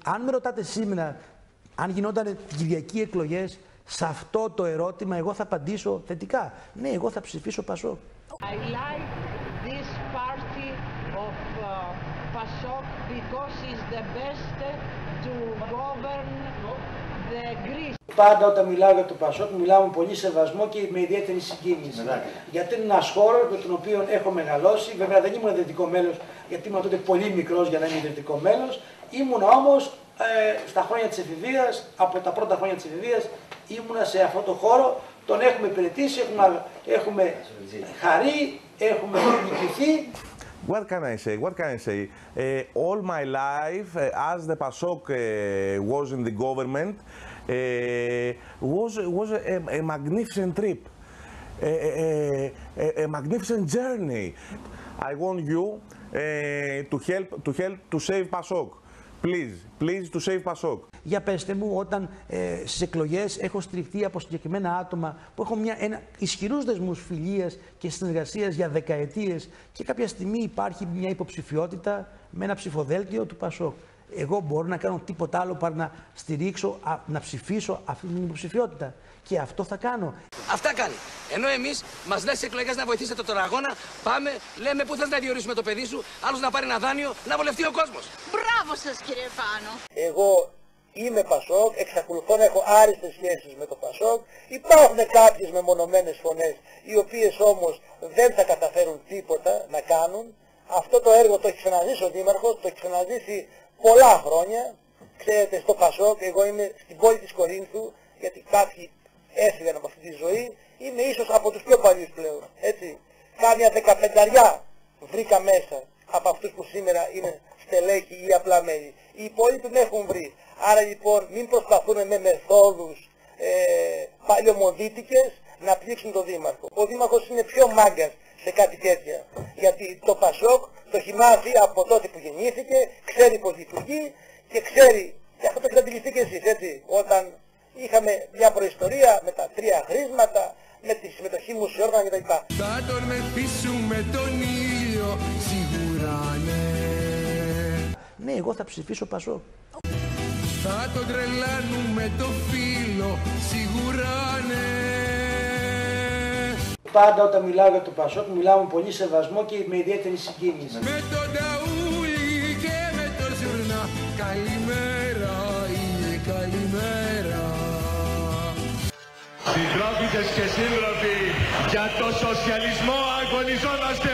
Αν με ρωτάτε σήμερα, αν γινόταν την Κυριακή εκλογές, σε αυτό το ερώτημα εγώ θα απαντήσω θετικά. Ναι, εγώ θα ψηφίσω Πασόκ. I like this party of PASOK because it's the best to govern the Greece. Πάντα όταν μιλάω για το Πασόκ, μιλάω με πολύ σεβασμό και με ιδιαίτερη συγκίνηση. Γιατί είναι ένας χώρος με τον οποίο έχω μεγαλώσει. Βέβαια δεν ήμουν ιδρυτικό μέλος, γιατί ήμουν τότε πολύ μικρός για να είμαι ιδρυτικό μέλος. Ήμουν όμως στα χρόνια της εφηβείας, από τα πρώτα χρόνια της εφηβείας, ήμουνα σε αυτό το χώρο. Τον έχουμε υπηρετήσει, έχουμε χαρεί, έχουμε νικηθεί. What can I say? What can I say? All my life, as the PASOK was in the government, was a magnificent trip, a magnificent journey. I want you to help to save PASOK. Please to save PASOK. Για πέστε μου, όταν στις εκλογές έχω στηριχτεί από συγκεκριμένα άτομα που έχω ισχυρούς δεσμούς φιλίας και συνεργασίας για δεκαετίες και κάποια στιγμή υπάρχει μια υποψηφιότητα με ένα ψηφοδέλτιο του Πασόκ. Εγώ μπορώ να κάνω τίποτα άλλο παρά να στηρίξω, να ψηφίσω αυτή την υποψηφιότητα. Και αυτό θα κάνω. Αυτά κάνει. Ενώ εμείς μας λες στις εκλογές να βοηθήσετε τον αγώνα, πάμε, λέμε πού θες να διορίσουμε το παιδί σου, άλλος να πάρει ένα δάνειο, να βολευτεί ο κόσμος. Μπράβο σας κύριε Πάνο. Εγώ είμαι Πασόκ, εξακολουθώ να έχω άριστες σχέσεις με το Πασόκ. Υπάρχουν κάποιες μεμονωμένες φωνές, οι οποίες όμως δεν θα καταφέρουν τίποτα να κάνουν. Αυτό το έργο το έχει ξαναζήσει ο Δήμαρχος, το έχει ξαναζήσει πολλά χρόνια. Ξέρετε, στο Πασόκ, εγώ είμαι στην πόλη της Κορίνθου, γιατί κάποιοι έφυγαν από αυτή τη ζωή, είμαι ίσως από τους πιο παλιούς πλέον, έτσι. Κάμια 15αριά βρήκα μέσα από αυτούς που σήμερα είναι στελέχοι ή απλά μέλη. Οι υπόλοιποι με έχουν βρει. Άρα λοιπόν μην προσπαθούν με μεθόδους παλιωμοδίτικες να πλήξουν τον Δήμαρχο. Ο Δήμαρχος είναι πιο μάγκας σε κάτι τέτοια. Γιατί το Πασόκ το έχει μάθει από τότε που γεννήθηκε, ξέρει πως λειτουργεί και ξέρει, και αυτό το έχετε αντιληφθεί και εσείς, έτσι, όταν είχαμε μια προϊστορία με τα 3 χρήσματα, με τη συμμετοχή μου σε όργανα κτλ. Θα τον μεθύσουμε τον ήλιο, σίγουρα ναι. Ναι, εγώ θα ψηφίσω Πασόκ. Θα τον τρελάνουμε το φίλο, σίγουρα ναι. Πάντα όταν μιλάω για το Πασόκ, μιλάω με πολύ σεβασμό και με ιδιαίτερη συγκίνηση. Με τον Ταούλη και με το Ζουρνά, καλημέρα είναι καλημέρα. Συντρόφισσες και σύντροφοι, για το σοσιαλισμό αγωνιζόμαστε